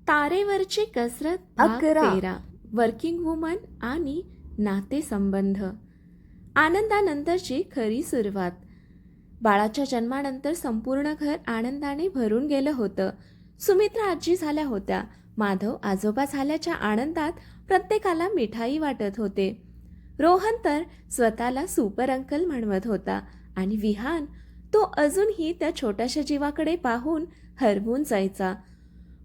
तारेवरची कसरत भाग 11. 13. वर्किंग वुमन आणि नातेसंबंध. आनंदानंतरची खरी सुरुवात. बाळाच्या जन्मानंतर संपूर्ण घर आनंदाने भरून गेलं होतं. सुमित्रा आजी झाल्या होत्या. माधव आजोबा झाल्याच्या आनंदात प्रत्येकाला मिठाई वाटत होते. रोहन तर स्वतःला सुपर अंकल म्हणवत होता आणि विहान तो अजूनही त्या छोट्याशा जीवाकडे पाहून हरवून जायचा.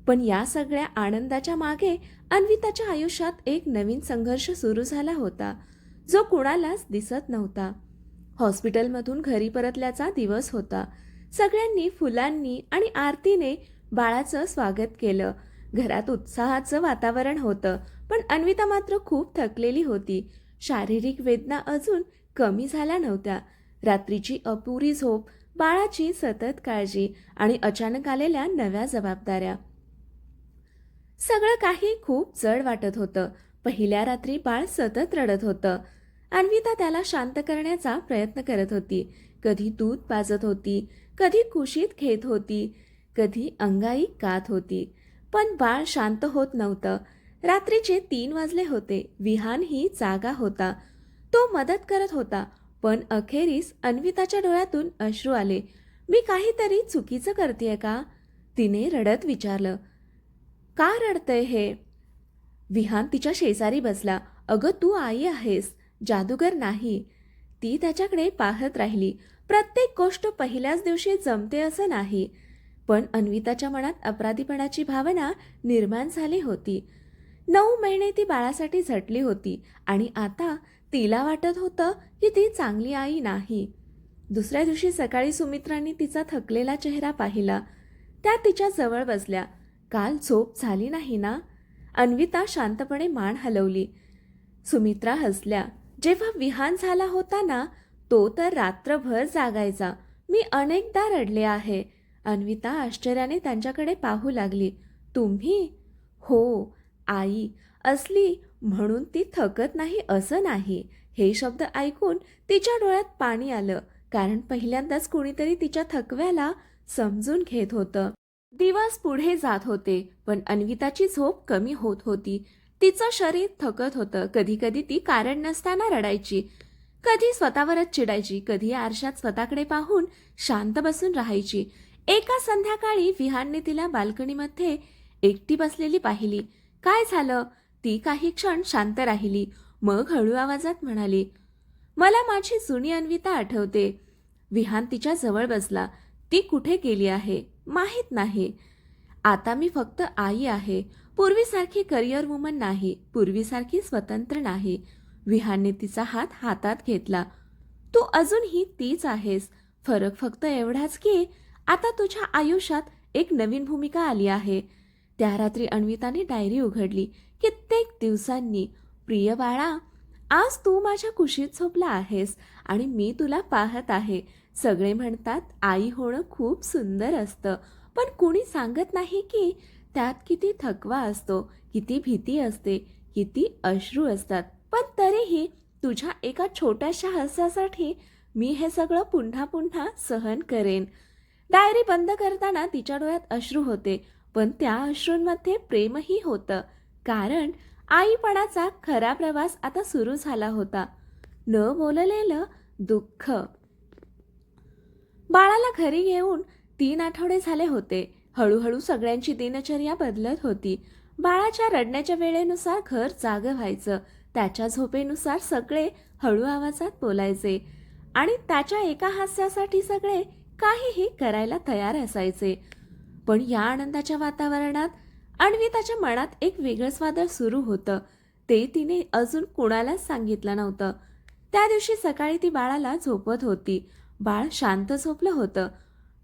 पण या सगळ्या आनंदाच्या मागे अन्विताच्या आयुष्यात एक नवीन संघर्ष सुरू झाला होता, जो कुणालाच दिसत नव्हता. हॉस्पिटलमधून घरी परतल्याचा दिवस होता. सगळ्यांनी फुलांनी आणि आरतीने बाळाचं स्वागत केलं. घरात उत्साहाचं वातावरण होतं, पण अन्विता मात्र खूप थकलेली होती. शारीरिक वेदना अजून कमी झाल्या नव्हत्या. रात्रीची अपुरी झोप, बाळाची सतत काळजी आणि अचानक आलेल्या नव्या जबाबदाऱ्या, सगळं काही खूप जड वाटत होतं. पहिल्या रात्री बाळ सतत रडत होतं. अन्विता त्याला शांत करण्याचा प्रयत्न करत होती. कधी दूध पाजत होती, कधी कुशीत घेत होती, कधी अंगाई गात होती, पण बाळ शांत होत नव्हतं. रात्रीचे 3 वाजले होते. विहानही जागा होता. तो मदत करत होता, पण अखेरीस अन्विताच्या डोळ्यातून अश्रू आले. मी काहीतरी चुकीचं करतेय का? तिने रडत विचारलं. का रडतंय हे? विहान तिच्या शेजारी बसला. अगं, तू आई आहेस, जादूगर नाही. ती त्याच्याकडे पाहत राहिली. प्रत्येक गोष्ट पहिल्याच दिवशी जमते असं नाही. पण अन्विताच्या मनात अपराधीपणाची भावना निर्माण झाली होती. 9 महिने ती बाळासाठी झटली होती आणि आता तिला वाटत होतं की ती चांगली आई नाही. दुसऱ्या दिवशी सकाळी सुमित्रांनी तिचा थकलेला चेहरा पाहिला. त्या तिच्या जवळ बसल्या. काल झोप झाली नाही ना? अन्विता शांतपणे मान हलवली. सुमित्रा हसल्या. जेव्हा विहान झाला होता ना, तो तर रात्रभर जागायचा. मी अनेकदा रडले आहे. अन्विता आश्चर्याने त्यांच्याकडे पाहू लागली. तुम्ही? हो, आई असली म्हणून ती थकत नाही असं नाही. हे शब्द ऐकून तिच्या डोळ्यात पाणी आलं, कारण पहिल्यांदाच कुणीतरी तिच्या थकव्याला समजून घेत होतं. दिवस पुढे जात होते, पण अन्विताची झोप कमी होत होती. तिचं शरीर थकत होतं. कधी कधी ती कारण नसताना रडायची, कधी स्वतःवरच चिडायची, कधी आरशात स्वतःकडे पाहून शांत बसून राहायची. एका संध्याकाळी विहानने तिला बाल्कनीमध्ये एकटी बसलेली पाहिली. काय झालं? ती काही क्षण शांत राहिली, मग हळू आवाजात म्हणाली, मला माझी जुनी अन्विता आठवते. विहान तिच्या जवळ बसला. ती कुठे गेली आहे माहीत नाही. आता मी फक्त आई आहे. पूर्वीसारखी करिअर वुमन नाही, पूर्वीसारखी स्वतंत्र नाही. विहानने तिचा हात हातात घेतला. तू अजूनही तीच आहेस. फरक फक्त एवढाच की आता तुझ्या आयुष्यात एक नवीन भूमिका आली आहे. त्या रात्री अन्विताने डायरी उघडली. कित्येक दिवसांनी. प्रिय बाळा, आज तू माझ्या कुशीत झोपला आहेस आणि मी तुला पाहत आहे. सगळे म्हणतात आई होणं खूप सुंदर असतं, पण कुणी सांगत नाही की त्यात किती थकवा असतो, किती भीती असते, किती अश्रू असतात. पण तरीही तुझ्या एका छोट्याशा हास्यासाठी मी हे सगळं पुन्हा पुन्हा सहन करेन. डायरी बंद करताना तिच्या डोळ्यात अश्रू होते, पण त्या अश्रूंमध्ये प्रेमही होतं, कारण आईपणाचा खरा प्रवास आता सुरू झाला होता. न बोललेलं दुःख. बाळाला घरी घेऊन 3 आठवडे झाले होते. हळूहळू सगळ्यांची दिनचर्या बदलत होती. बाळाच्या रडण्याच्या वेळेनुसार घर जागं व्हायचं. त्याच्या झोपेनुसार सगळे हळू आवाजात बोलायचे आणि त्याच्या एका हास्यासाठी सगळे काहीही करायला तयार असायचे. पण या आनंदाच्या वातावरणात अन्विताच्या मनात एक वेगळंच वादळ सुरू होतं. ते तिने अजून कुणालाच सांगितलं नव्हतं. त्या दिवशी सकाळी ती बाळाला झोपत होती. बाळ शांत झोपलं होतं,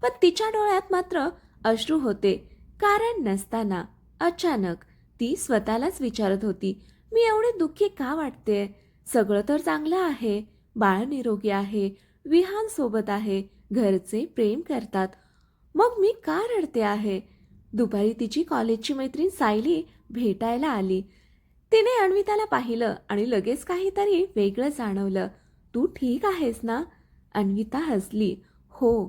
पण तिच्या डोळ्यात मात्र अश्रू होते. कारण नसताना अचानक ती स्वतःलाच विचारत होती, मी एवढे दुःखी का वाटते? सगळं तर चांगलं आहे. बाळ निरोगी आहे, विहान सोबत आहे, घरचे प्रेम करतात, मग मी का रडते आहे? दुपारी तिची कॉलेजची मैत्रीण सायली भेटायला आली. तिने अन्विताला पाहिलं आणि लगेच काहीतरी वेगळं जाणवलं. तू ठीक आहेस ना? अन्विता हसली. हो,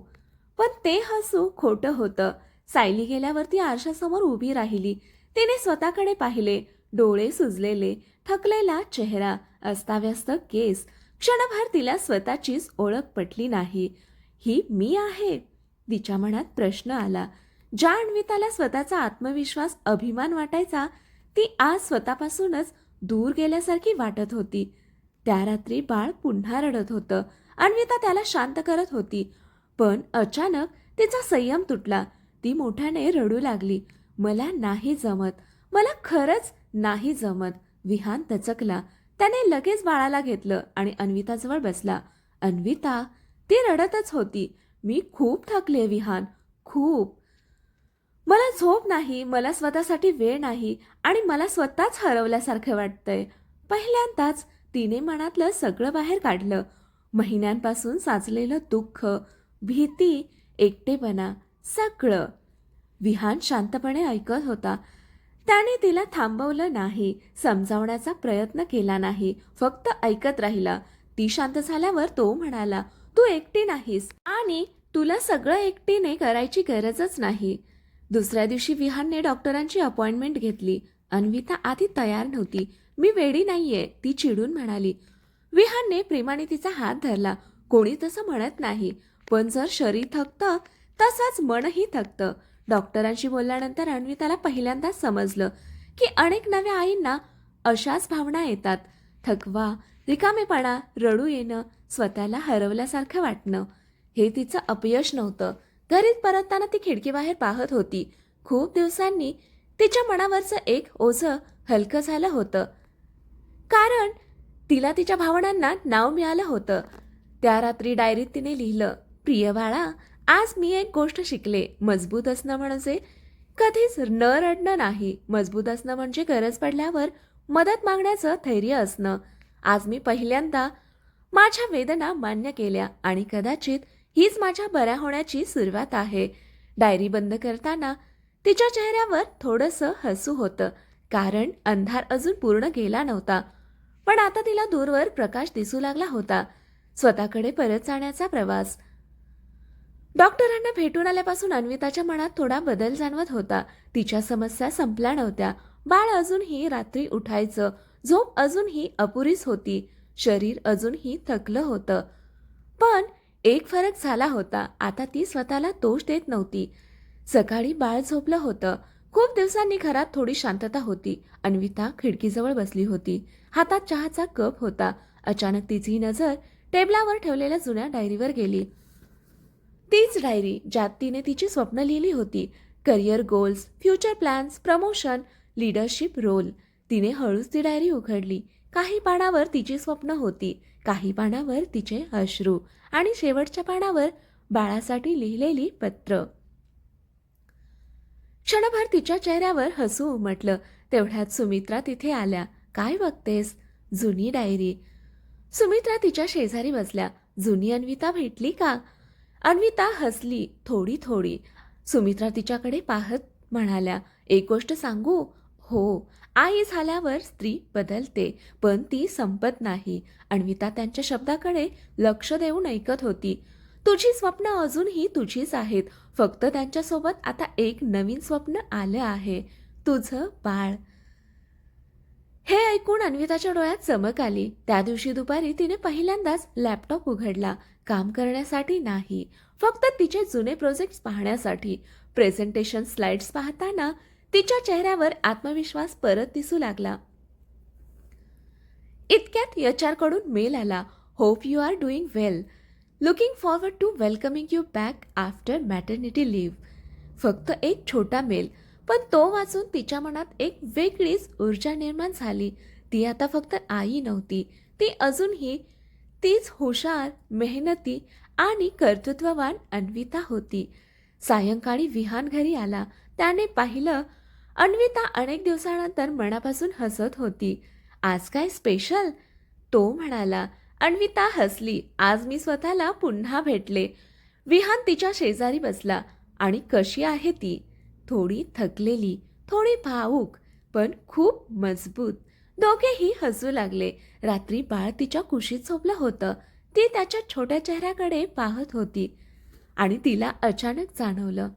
पण ते हसू खोटं होतं. सायली गेल्यावर ती आरशासमोर उभी राहिली. तिने स्वतःकडे पाहिले. डोळे सुजलेले, थकलेला चेहरा, अस्ताव्यस्त केस. क्षणभर तिला स्वतःचीच ओळख पटली नाही. ही मी आहे? तिच्या मनात प्रश्न आला. ज्या अन्विताला स्वतःचा आत्मविश्वास, अभिमान वाटायचा, ती आज स्वतःपासूनच दूर गेल्यासारखी वाटत होती. त्या रात्री बाळ पुन्हा रडत होतं. अन्विता त्याला शांत करत होती. पण अचानक तिचा संयम तुटला. ती मोठ्याने रडू लागली. मला नाही जमत, मला खरंच नाही जमत. विहान दचकला. त्याने लगेच बाळाला घेतलं आणि अन्विताजवळ बसला. अन्विता, ती रडतच होती. मी खूप थकले विहान, खूप. मला झोप नाही, मला स्वतःसाठी वेळ नाही आणि मला स्वतःच हरवल्यासारखं वाटतंय. पहिल्यांदाच तिने मनातलं सगळं बाहेर काढलं. महिन्यांपासून साचलेलं दुःख, भीती, एकटेपणा, सगळं. विहान शांतपणे ऐकत होता. त्याने तिला थांबवलं नाही, समजावण्याचा प्रयत्न केला नाही, फक्त ऐकत राहिला. ती शांत झाल्यावर तो म्हणाला, तू एकटी नाहीस आणि तुला सगळं एकटीने करायची गरजच नाही. दुसऱ्या दिवशी विहानने डॉक्टरांची अपॉइंटमेंट घेतली. अन्विता आधी तयार नव्हती. मी वेडी नाहीये, ती चिडून म्हणाली. विहानने प्रेमाने तिचा हात धरला. कोणी तसं म्हणत नाही, पण जर शरीर थकतं तसंच मनही थकतं. डॉक्टरांशी बोलल्यानंतर अन्विताला पहिल्यांदाच समजलं की अनेक नव्या आईंना अशाच भावना येतात. थकवा, रिकामेपणा, रडू येणं, स्वतःला हरवल्यासारखं वाटणं. हे तिचं अपयश नव्हतं. घरी परतताना ती खिडकीबाहेर पाहत होती. खूप दिवसांनी तिच्या मनावरचं एक ओझं हलकं झालं होतं. कारण तिला तिच्या भावनांना नाव मिळालं होतं. त्या रात्री डायरीत तिने लिहिलं, प्रिय बाळा, आज मी एक गोष्ट शिकले. मजबूत असणं म्हणजे कधीच न रडणं नाही. मजबूत असणं म्हणजे गरज पडल्यावर मदत मागण्याचं धैर्य असणं. आज मी पहिल्यांदा माझ्या वेदना मान्य केल्या आणि कदाचित हीच माझ्या बऱ्या होण्याची सुरुवात आहे. डायरी बंद करताना तिच्या चेहऱ्यावर थोडंसं हसू होतं, कारण अंधार अजून पूर्ण गेला नव्हता. पण आता तिला दूरवर प्रकाश दिसू लागला होता. स्वतःकडे परत जाण्याचा प्रवास. डॉक्टरांना भेटून आल्यापासून अन्विताच्या मनात थोडा बदल जाणवत होता. तिच्या समस्या संपल्या नव्हत्या. बाळ अजूनही रात्री उठायचं, झोप अजूनही अपुरीच होती, शरीर अजूनही थकलं होतं. पण एक फरक झाला होता. आता ती स्वतःला दोष देत नव्हती. सकाळी बाळ झोपलं होतं. खूप दिवसांनी घरात थोडी शांतता होती. अन्विता खिडकीजवळ बसली होती. हातात चहाचा कप होता. अचानक तिची नजर टेबलावर ठेवलेल्या जुन्या डायरीवर गेली. तीच डायरी ज्यात तिने तिची स्वप्न लिहिली होती. Career goals, future plans, promotion, leadership role. तिने हळूच ती डायरी उघडली. काही पानावर तिची स्वप्न होती, काही पानावर तिचे अश्रू आणि शेवटच्या पानावर बाळासाठी लिहिलेली पत्र. क्षणभर तिच्या चेहऱ्यावर हसू उमटलं. तेवढ्यात सुमित्रा तिथे आल्या. काय बघतेस? जुनी डायरी. सुमित्रा तिच्या शेजारी बसल्या. जुनी अन्विता भेटली का? अन्विता हसली थोडी थोडी. सुमित्रा तिच्याकडे पाहत म्हणाल्या, एक गोष्ट सांगू? हो, आई झाल्यावर स्त्री बदलते, पण ती संपत नाही. अन्विता त्यांच्या शब्दाकडे लक्ष देऊन ऐकत होती. तुझी स्वप्न अजूनही तुझीच आहेत, फक्त त्यांच्यासोबत आता एक नवीन स्वप्न आलं आहे, तुझं बाळ. हे ऐकून अन्विताच्या डोळ्यात चमक आली. त्या दिवशी दुपारी तिने पहिल्यांदाच लॅपटॉप उघडला. काम करण्यासाठी नाही, फक्त तिचे जुने प्रोजेक्ट्स पाहण्यासाठी. प्रेझेंटेशन स्लाइड्स पाहताना तिच्या चेहऱ्यावर आत्मविश्वास परत दिसू लागला. इतक्यात HR कडून मेल आला. Hope you are doing well. Looking forward to welcoming you back after maternity leave. फक्त एक छोटा मेल, पण तो वाचून तिच्या मनात एक वेगळीच ऊर्जा निर्माण झाली. ती आता फक्त आई नव्हती, ती अजूनही तीच हुशार, मेहनती आणि कर्तृत्ववान अन्विता होती. सायंकाळी विहान घरी आला. त्याने पाहिलं अन्विता अनेक दिवसानंतर मनापासून हसत होती. आज काय स्पेशल? तो म्हणाला. अन्विता हसली. आज मी स्वतःला पुन्हा भेटले. विहान तिच्या शेजारी बसला. आणि कशी आहे ती? थोडी थकलेली, थोडी भावूक, पण खूप मजबूत. दोघेही हसू लागले. रात्री बाळ तिच्या कुशीत झोपलं होतं. ती त्याच्या छोट्या चेहऱ्याकडे पाहत होती आणि तिला अचानक जाणवलं,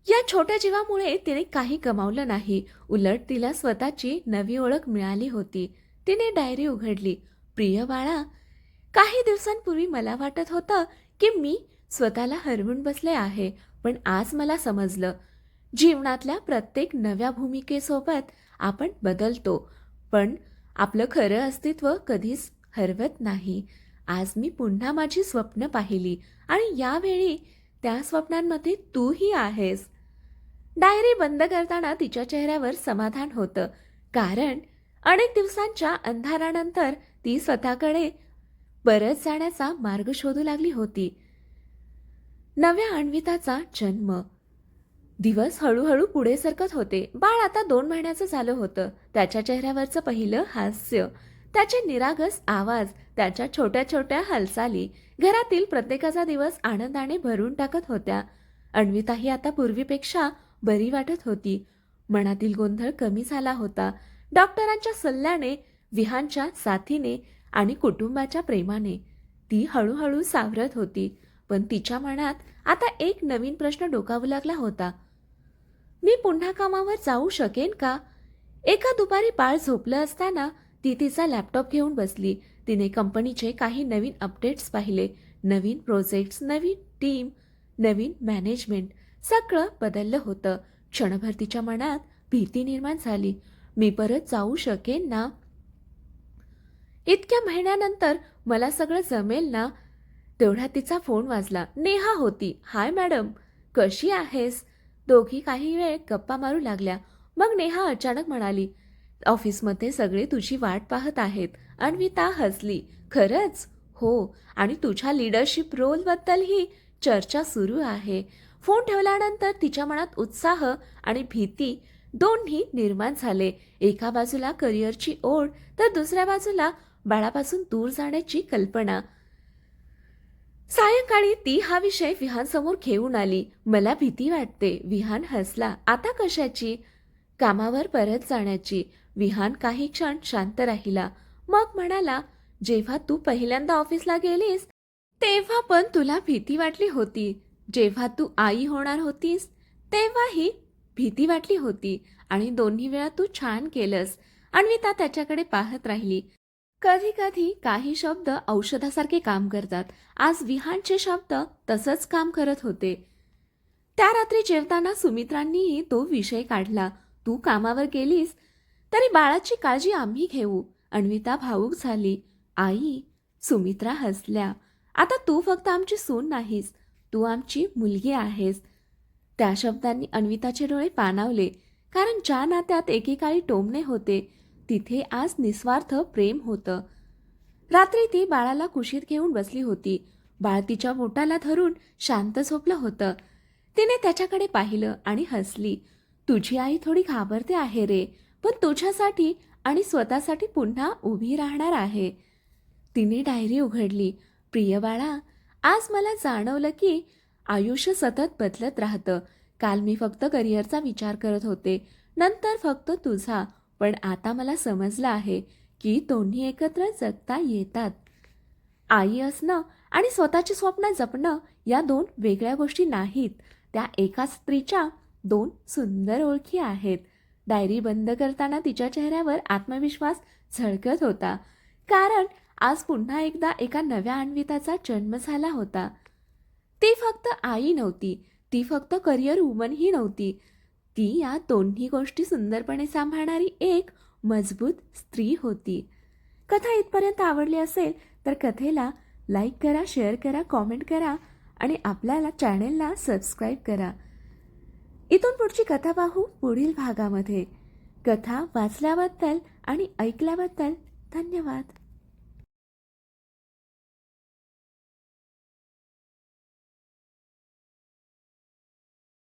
या छोट्या जीवामुळे तिने काही गमावलं नाही, उलट तिला स्वतःची नवी ओळख मिळाली होती. तिने डायरी उघडली. प्रिय बाळा, काही दिवसांपूर्वी मला वाटत होतं की मी स्वतःला हरवून बसले आहे, पण आज मला समजलं, जीवनातल्या प्रत्येक नव्या भूमिकेसोबत आपण बदलतो, पण आपलं खरं अस्तित्व कधीच हरवत नाही. आज मी पुन्हा माझी स्वप्न पाहिली आणि यावेळी त्या स्वप्नांमध्ये तूही आहेस. डायरी बंद करताना तिच्या चेहऱ्यावर समाधान होतं, कारण अनेक दिवसांच्या अंधारानंतर ती स्वतःकडे परत जाण्याचा मार्ग शोधू लागली होती. नव्या अन्विताचा जन्म. दिवस हळूहळू पुढे सरकत होते. बाळ आता 2 महिन्याचं झालं होतं. त्याच्या चेहऱ्यावरचं पहिलं हास्य, त्याचे निरागस आवाज, त्याच्या छोट्या छोट्या हालचाली घरातील प्रत्येकाचा दिवस आनंदाने भरून टाकत होत्या. अन्विताही आता पूर्वीपेक्षा बरी वाटत होती. मनातील गोंधळ कमी झाला होता. डॉक्टरांच्या सल्ल्याने, विहानच्या साथीने आणि कुटुंबाच्या प्रेमाने ती हळूहळू सावरत होती. पण तिच्या मनात आता एक नवीन प्रश्न डोकावू लागला होता. मी पुन्हा कामावर जाऊ शकेन का? एका दुपारी बाळ झोपलं असताना ती तिचा लॅपटॉप घेऊन बसली. तिने कंपनीचे काही नवीन अपडेट्स पाहिले. नवीन प्रोजेक्ट्स, नवीन टीम, नवीन मॅनेजमेंट, सगळं बदललं होतं. क्षणभर तिच्या मनात भीती निर्माण झाली. मी परत जाऊ शकेन ना? इतक्या महिन्यानंतर मला सगळं जमेल ना? तेवढ्यात तिचा फोन वाजला. नेहा होती. हाय मॅडम, कशी आहेस? दोघी काही वेळ गप्पा मारू लागल्या. मग नेहा अचानक म्हणाली, ऑफिसमध्ये सगळे तुझी वाट पाहत आहेत. अन्विता हसली. खरंच? हो, आणि तुझ्या लिडरशिप रोलबद्दलही चर्चा सुरू आहे. फोन ठेवल्यानंतर तिच्या मनात उत्साह आणि भीती दोन्ही निर्माण झाले. एका बाजूला करिअरची ओढ, तर दुसऱ्या बाजूला बाळापासून दूर जाण्याची कल्पना. सायंकाळी ती हा विषय विहानसमोर घेऊन आली. मला भीती वाटते. विहान हसला. आता कशाची? कामावर परत जाण्याची. विहान काही क्षण शांत राहिला. मग म्हणाला, जेव्हा तू पहिल्यांदा ऑफिसला गेलीस तेव्हा पण तुला भीती वाटली होती. जेव्हा तू आई होणार होतीस तेव्हाही भीती वाटली होती. आणि दोन्ही वेळा तू छान केलंस. अन्विता त्याच्याकडे पाहत राहिली. कधी कधी काही शब्द औषधासारखे काम करतात. आज विहानचे शब्द तसंच काम करत होते. त्या रात्री जेवताना सुमित्रांनीही तो विषय काढला. तू कामावर गेलीस तरी बाळाची काळजी आम्ही घेऊ. अन्विता भावूक झाली. आई, सुमित्रा हसल्या. आता तू फक्त आमची सून नाहीस, तू आमची मुलगी आहेस. त्या शब्दांनी अन्विताचे डोळे पाणावले, कारण ज्या नात्यात एकेकाळी टोमणे होते तिथे आज निस्वार्थ प्रेम होतं. रात्री ती बाळाला कुशीत घेऊन बसली होती. बाळ तिच्या बोटाला धरून शांत झोपलं होतं. तिने त्याच्याकडे पाहिलं आणि हसली. तुझी आई थोडी घाबरते आहे रे, पण तुझ्यासाठी आणि स्वतःसाठी पुन्हा उभी राहणार आहे. तिने डायरी उघडली. प्रिय बाळा, आज मला जाणवलं की आयुष्य सतत बदलत राहतं. काल मी फक्त करिअरचा विचार करत होते, नंतर फक्त तुझा. पण आता मला समजलं आहे की दोन्ही एकत्र जगता येतात. आई असणं आणि स्वतःची स्वप्न जपणं या 2 वेगळ्या गोष्टी नाहीत. त्या एकाच स्त्रीच्या 2 सुंदर ओळखी आहेत. डायरी बंद करताना तिच्या चेहऱ्यावर आत्मविश्वास झळकत होता, कारण आज पुन्हा एकदा एका नव्या अन्विताचा जन्म झाला होता. ती फक्त आई नव्हती, ती फक्त करिअर वुमनही नव्हती. ती या दोन्ही गोष्टी सुंदरपणे सांभाळणारी एक मजबूत स्त्री होती. कथा इथपर्यंत आवडली असेल तर कथेला लाईक करा, शेअर करा, कॉमेंट करा आणि आपल्याला चॅनेलला सबस्क्राईब करा. इथून पुढची कथा पाहू पुढील भागामध्ये. कथा वाचल्याबद्दल आणि ऐकल्याबद्दल धन्यवाद.